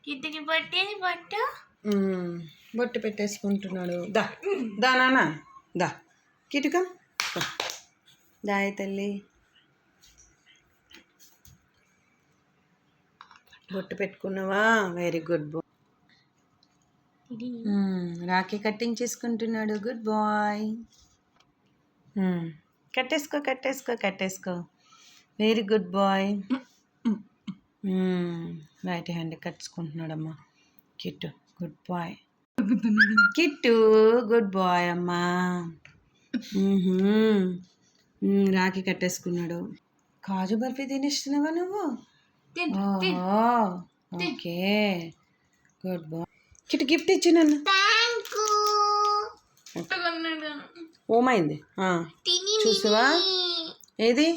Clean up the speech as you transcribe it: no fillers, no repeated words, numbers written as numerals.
కిట్టుకి పట్టేది పట్టు. బొట్టు పెట్టేసుకుంటున్నాడు. దా దా నాన్న దా కిటుక దాయి తల్లి. బొట్టు పెట్టుకున్నావా? Very good boy. రాఖీ కట్టింగ్ చేసుకుంటున్నాడు. Good boy. కట్టేసుకో కట్టేసుకో కట్టేసుకో. Very good boy. Right hand కట్టుకుంటున్నాడమ్మా Kittu. Good boy Kittu. Good boy అమ్మా. రాఖీ కట్టేసుకున్నాడు. కాజు బర్ఫీ తినేస్తున్నావా నువ్వు? Okay good boy. Kittu gift ఇచ్చి నన్ను. ఓమైంది చూసావా? ఏది